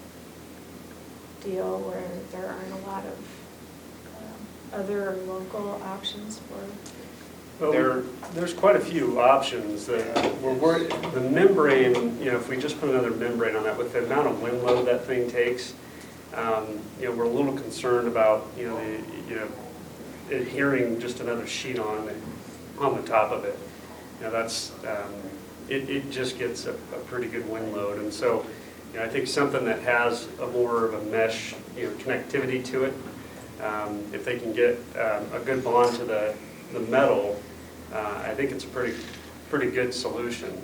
S8: deal where there aren't a lot of other local options for?
S2: well, there's quite a few options that the membrane, you know, if we just put another membrane on that, with the amount of wind load that thing takes, we're a little concerned about, adhering just another sheet on the top of it. You know, that's, it just gets a pretty good wind load. And so, I think something that has a more of a mesh, connectivity to it, if they can get a good bond to the metal, I think it's a pretty good solution.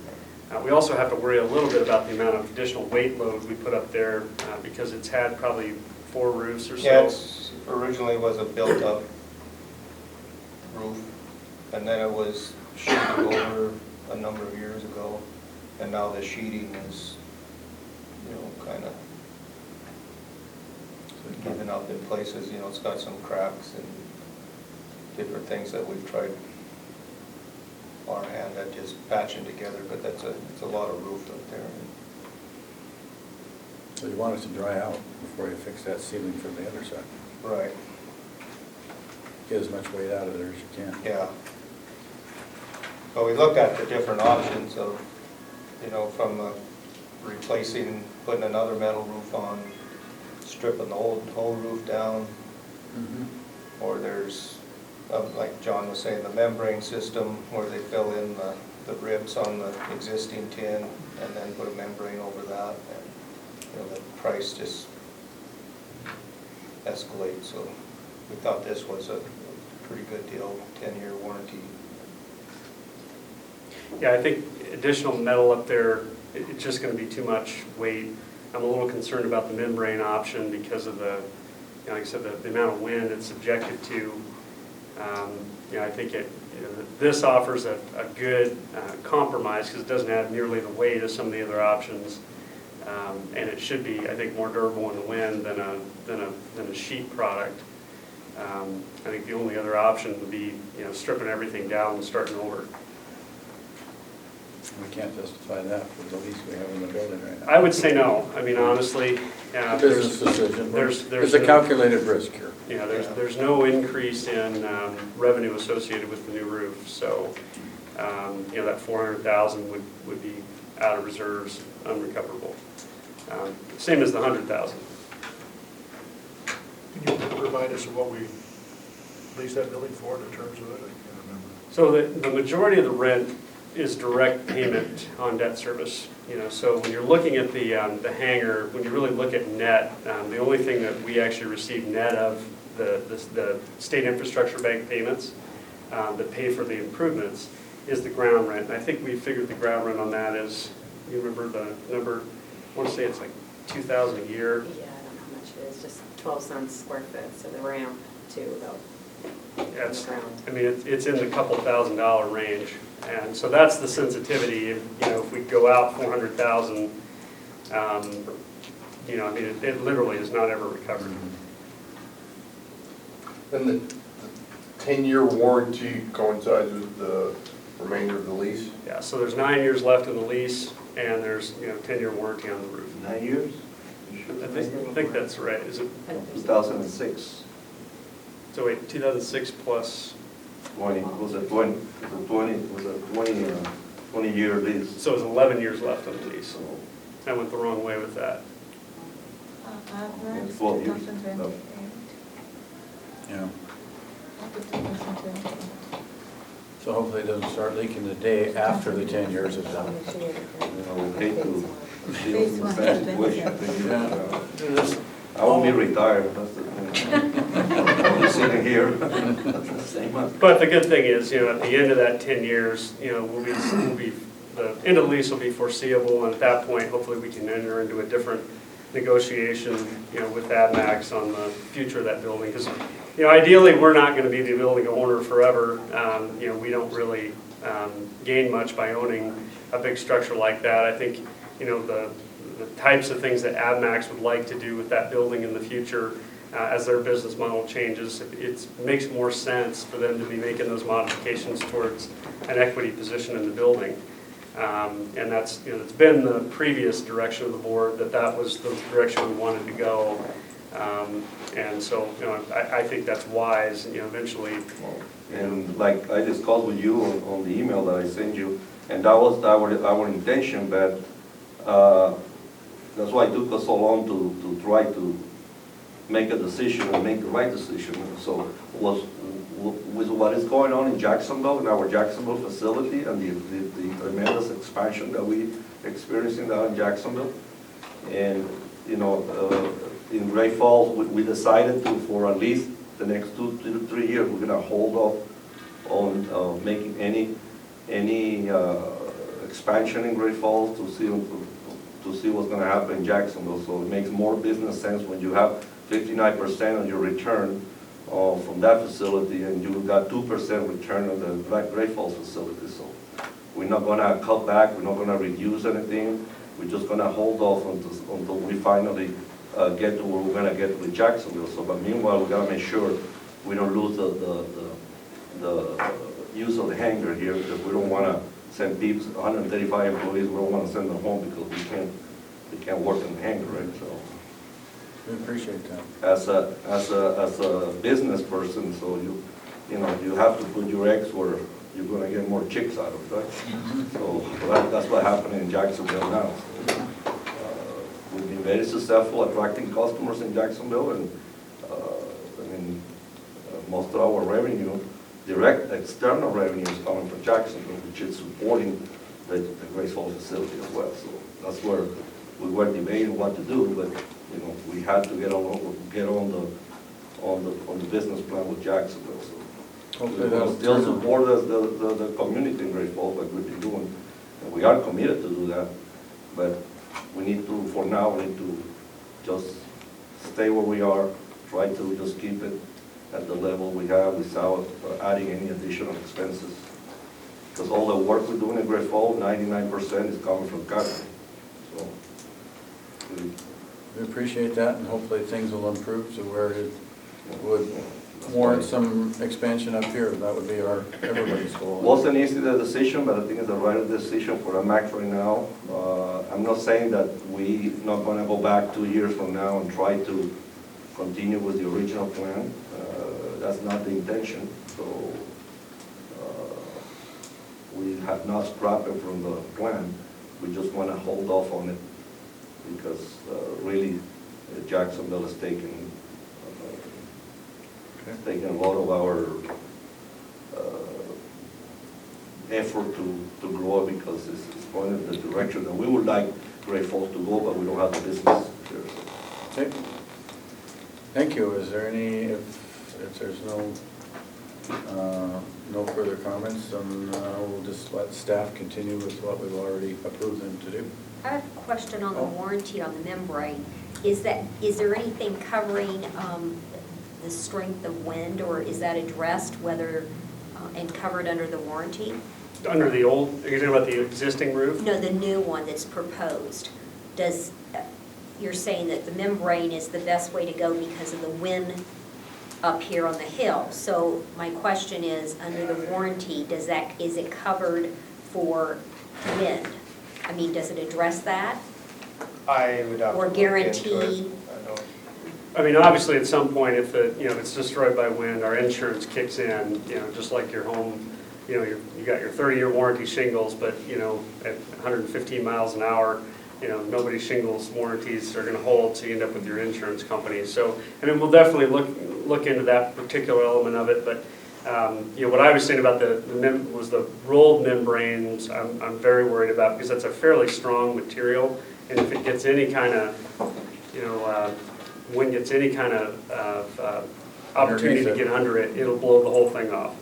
S2: We also have to worry a little bit about the amount of additional weight load we put up there because it's had probably 4 roofs or so.
S6: Yeah, it originally was a built-up roof, and then it was sheeted over a number of years ago, and now the sheeting is, kind of giving up in places. It's got some cracks and different things that we've tried our hand at just patching together, but it's a lot of roof up there.
S1: So you want it to dry out before you fix that ceiling from the other side?
S6: Right,
S1: Get as much weight out of there as you can.
S6: yeah. But we looked at the different options of, from replacing, putting another metal roof on, stripping the whole roof down,
S1: Mhm.
S6: or there's, like John was saying, the membrane system where they fill in the ribs on the existing tin and then put a membrane over that, and, the price just escalates. So we thought this was a pretty good deal, 10-year warranty.
S2: Yeah, I think additional metal up there, it's just going to be too much weight. I'm a little concerned about the membrane option because of the, like I said, the amount of wind it's subjected to. I think this offers a good compromise because it doesn't add nearly the weight of some of the other options. And it should be, I think, more durable in the wind than a sheet product. I think the only other option would be, stripping everything down and starting over.
S1: We can't justify that for the lease we have in the building right now.
S2: I would say no. I mean, honestly,
S1: Business decision.
S2: there's
S1: There's a
S2: no-
S1: calculated risk here.
S2: there's no increase in revenue associated with the new roof. So, that 400,000 would be out of reserves, unrecoverable. Same as the 100,000.
S9: Can you remind us of what we leased that building for in terms of it? I can't remember.
S2: So the majority of the rent is direct payment on debt service. So when you're looking at the hangar, when you really look at net, the only thing that we actually receive net of the state infrastructure bank payments that pay for the improvements is the ground rent. And I think we figured the ground rent on that is, you remember the number, I want to say it's like $2,000 a year.
S3: Yeah, I don't know how much it is, just 12 cents square foot, so the ramp too, though.
S2: Yeah, it's in the couple $1,000 range. And so that's the sensitivity. If we go out 400,000, it literally is not ever recovered.
S5: And the 10-year warranty coincides with the remainder of the lease?
S2: Yeah, so there's 9 years left in the lease, and there's 10-year warranty on the roof.
S4: 9 years?
S2: I think that's right. Is it?
S4: 2006.
S2: So wait, 2006 plus.
S4: 20 was a 20-year lease.
S2: So it's 11 years left on the lease. I went the wrong way with that.
S4: It's 12 years.
S1: Yeah. So hopefully it doesn't start leaking the day after the 10 years is done.
S4: We hate to deal with that situation.
S1: Yeah.
S4: I won't be retired, that's the thing. I'll be sitting here. Same month.
S2: But the good thing is, at the end of that 10 years, the end of the lease will be foreseeable, and at that point, hopefully we can enter into a different negotiation, with AdMax on the future of that building. Because, ideally, we're not going to be the building owner forever. We don't really gain much by owning a big structure like that. I think, the types of things that AdMax would like to do with that building in the future, as their business model changes, it makes more sense for them to be making those modifications towards an equity position in the building. And that's, it's been the previous direction of the board that was the direction we wanted to go. And so, I think that's wise, eventually.
S4: And like I discussed with you on the email that I sent you, and that was our intention, but that's why it took us so long to try to make a decision and make the right decision. So with what is going on in Jacksonville, in our Jacksonville facility, and the tremendous expansion that we experiencing down in Jacksonville, and in Great Falls, we decided to, for at least the next 2 to 3 years, we're going to hold off on making any expansion in Great Falls to see what's going to happen in Jacksonville. So it makes more business sense when you have 59% of your return from that facility, and you got 2% return on the Great Falls facility. So we're not going to cut back, we're not going to reduce anything. We're just going to hold off until we finally get to where we're going to get with Jacksonville. So, but meanwhile, we got to make sure we don't lose the use of the hangar here, because we don't want to send people, 135 employees, we don't want to send them home because we can't work in the hangar, right? So.
S1: We appreciate that.
S4: As a business person, so you have to put your eggs where you're going to get more chicks out of, right? So that's what happened in Jacksonville now. We've been very successful attracting customers in Jacksonville, and most of our revenue, direct external revenue, is coming from Jacksonville, which is supporting the Great Falls facility as well. So that's where we were debating what to do, but we had to get on the business plan with Jacksonville. So
S1: Hopefully
S4: we
S1: that'll
S4: still
S1: turn
S4: support the community in Great Falls, like we've been doing, and we are committed to do that. But we need to, for now, we need to just stay where we are, try to just keep it at the level we have without adding any additional expenses. Because all the work we're doing at Great Falls, 99% is coming from Castro. So,
S1: We appreciate that, and hopefully things will improve to where it would warrant some expansion up here. That would be everybody's goal.
S4: wasn't easy the decision, but I think it's the right decision for AMAX right now. I'm not saying that we not gonna go back 2 years from now and try to continue with the original plan. That's not the intention. So we have not scrapped it from the plan. We just want to hold off on it because really Jacksonville is taking a lot of our effort to grow because it's going in the direction that we would like Great Falls to go, but we don't have the business here.
S1: Okay. Thank you. Is there any, if there's no further comments, then we'll just let staff continue with what we've already approved them to do.
S11: I have a question on the warranty on the membrane. Is there anything covering the strength of wind, or is that addressed whether, and covered under the warranty?
S2: Under the old, are you talking about the existing roof?
S11: No, the new one that's proposed. You're saying that the membrane is the best way to go because of the wind up here on the hill. So my question is, under the warranty, is it covered for wind? I mean, does it address that?
S6: I would have to
S11: Or
S6: look
S11: guarantee?
S6: into it. I don't.
S2: I mean, obviously, at some point, if it's destroyed by wind, our insurance kicks in, just like your home, you got your 30-year warranty shingles, but, at 115 miles an hour, nobody's shingles warranties are going to hold, so you end up with your insurance company. So, I mean, we'll definitely look into that particular element of it, but, what I was saying about the rolled membranes, I'm very worried about, because that's a fairly strong material, and if it gets any kind of, wind gets any kind of opportunity to get under it, it'll blow the whole thing off.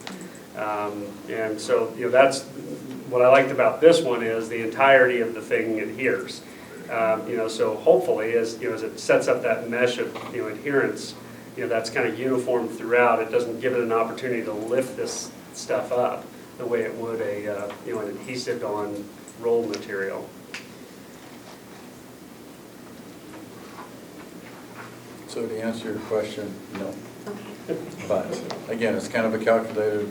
S2: And so, that's what I liked about this one is the entirety of the thing adheres. So hopefully, as it sets up that mesh of adherence, that's kind of uniform throughout. It doesn't give it an opportunity to lift this stuff up the way it would an adhesive on rolled material.
S1: So to answer your question, no. But again, it's kind of a calculated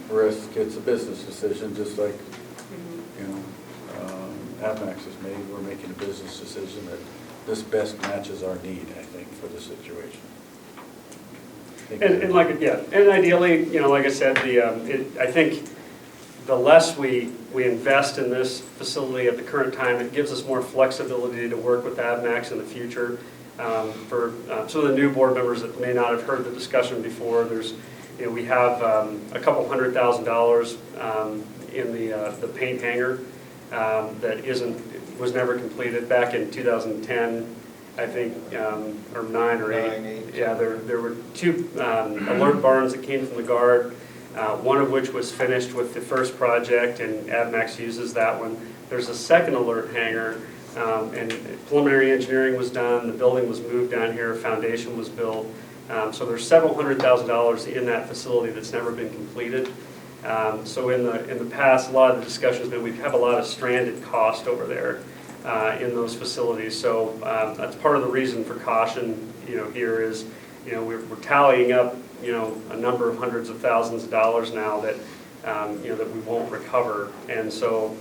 S1: risk. It's a business decision, just like, APMAX has made. We're making a business decision that this best matches our need, I think, for the situation.
S2: And ideally, like I said, I think the less we invest in this facility at the current time, it gives us more flexibility to work with APMAX in the future. For some of the new board members that may not have heard the discussion before, we have a couple $100,000 in the paint hangar that was never completed back in 2010, I think, or 9 or 8.
S6: 9, 8.
S2: Yeah, there were 2 alert barns that came from the Guard, one of which was finished with the first project, and APMAX uses that one. There's a second alert hangar. And preliminary engineering was done, the building was moved down here, foundation was built. So there's several $100,000 in that facility that's never been completed. So in the past, a lot of the discussion has been we have a lot of stranded cost over there in those facilities. So that's part of the reason for caution, here is, we're tallying up, a number of hundreds of thousands of dollars now that, that we won't recover. And so,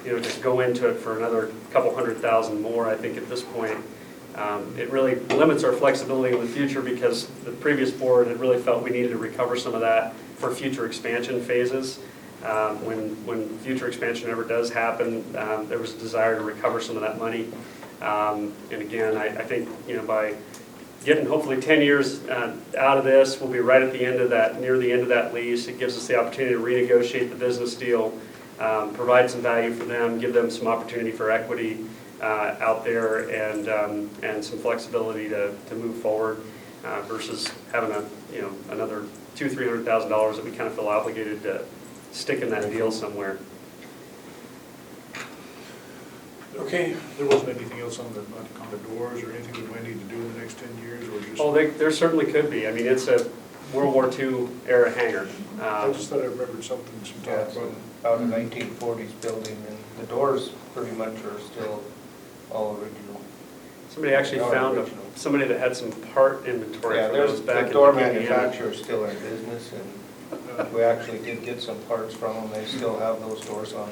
S2: to go into it for another couple $100,000 more, I think at this point, it really limits our flexibility in the future because the previous board had really felt we needed to recover some of that for future expansion phases. When future expansion ever does happen, there was a desire to recover some of that money. And again, I think, by getting hopefully 10 years out of this, we'll be right at the end of that, near the end of that lease. It gives us the opportunity to renegotiate the business deal, provide some value for them, give them some opportunity for equity out there, and some flexibility to move forward versus having another $200,000-300,000 that we kind of feel obligated to stick in that deal somewhere.
S1: Okay.
S9: There wasn't anything else on the doors or anything we might need to do in the next 10 years, or just?
S2: Oh, there certainly could be. I mean, it's a World War II era hangar.
S9: I just thought I remembered some
S6: Yeah,
S9: talk
S6: it's
S9: about.
S6: about a 1940s building, and the doors pretty much are still all original.
S2: Somebody actually
S6: Not
S2: found
S6: original.
S2: somebody that had some part inventory
S6: Yeah,
S2: for
S6: there's,
S2: those back
S6: the
S2: in
S6: door
S2: Indiana.
S6: manufacturer is still in business, and we actually did get some parts from them. They still have those doors on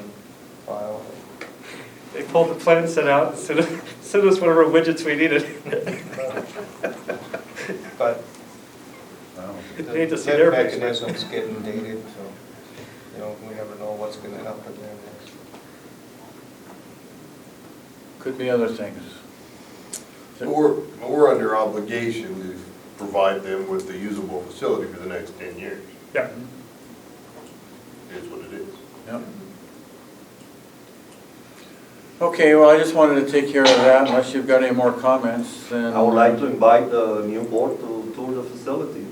S6: file.
S2: They pulled the plan set out and sent us whatever widgets we needed.
S6: But
S1: Wow.
S6: the
S2: Hate to see
S6: lift
S2: their picture.
S6: mechanism's getting dated, so, you know, we never know what's gonna happen there next.
S1: Could be other things.
S5: We're under obligation to provide them with the usable facility for the next 10 years.
S2: Yeah.
S5: Is what it is.
S1: Yep. Okay, well, I just wanted to take care of that, unless you've got any more comments, then.
S4: I would like to invite the new board to tour the facility.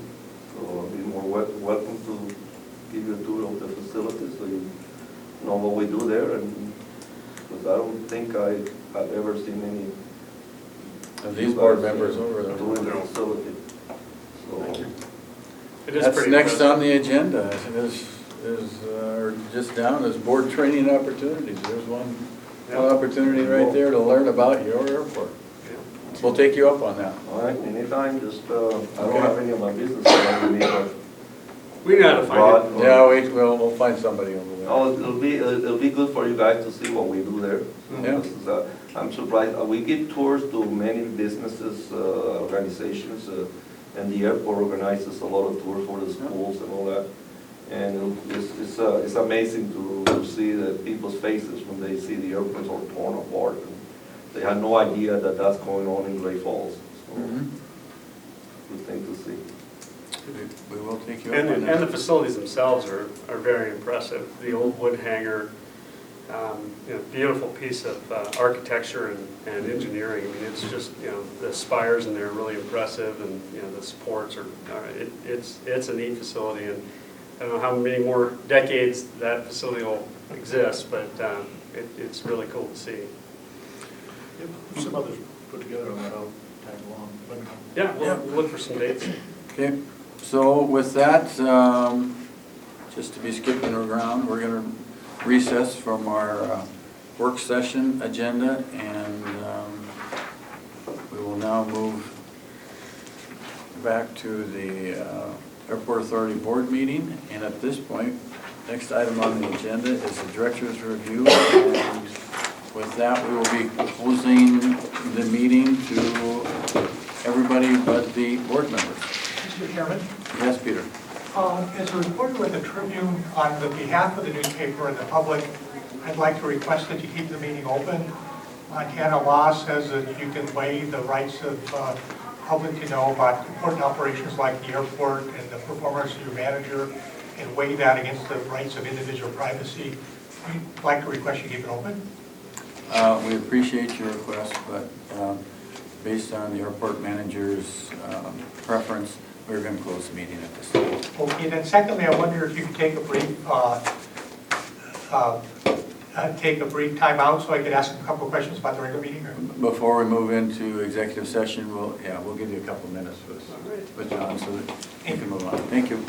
S4: So I'll be more welcome to give you a tour of the facility so you know what we do there. And because I don't think I have ever seen any
S1: Of these board members over there.
S4: touring the facility. So
S2: It is
S1: That's
S2: pretty
S1: next
S2: impressive.
S1: on the agenda, or just down, is board training opportunities. There's one opportunity right there to learn about your airport. We'll take you up on that.
S4: all right, anytime. Just I don't have any of my business cards with me, but
S2: We know how to find it.
S1: Yeah, we'll find somebody over there.
S4: oh, it'll be good for you guys to see what we do there.
S1: Yeah.
S4: This is, I'm surprised, we give tours to many businesses, organizations, and the airport organizes a lot of tours for the schools and all that. And it's amazing to see the people's faces when they see the airplanes all torn apart. And they had no idea that that's going on in Great Falls. So,
S1: Mhm.
S4: good thing to see.
S1: We will take you up
S2: And
S1: on
S2: the
S1: that.
S2: facilities themselves are very impressive. The old wood hangar, beautiful piece of architecture and engineering. I mean, it's just, the spires in there are really impressive, and, the supports are, it's a neat facility. And I don't know how many more decades that facility will exist, but it's really cool to see.
S9: If some others put together on that, I'll tag along. Let me know.
S2: Yeah, we'll look for some dates.
S1: Okay, so with that, just to be skipping around, we're going to recess from our work session agenda, and we will now move back to the Airport Authority Board meeting. And at this point, next item on the agenda is the Director's Review. And with that, we will be closing the meeting to everybody but the board members.
S12: Mr. Chairman,
S1: Yes, Peter?
S12: as a reporter with the Tribune, on the behalf of the newspaper and the public, I'd like to request that you keep the meeting open. Montana law says that you can waive the rights of public to know about important operations like the airport and the performance of your manager, and weigh that against the rights of individual privacy. I'd like to request you keep it open.
S1: We appreciate your request, but based on the airport manager's preference, we're going to close the meeting at this time.
S12: Okay, then secondly, I wonder if you could take a brief time out so I could ask a couple of questions about the regular meeting? Or?
S1: Before we move into executive session, we'll give you a couple minutes with John so that you can move on. Thank you.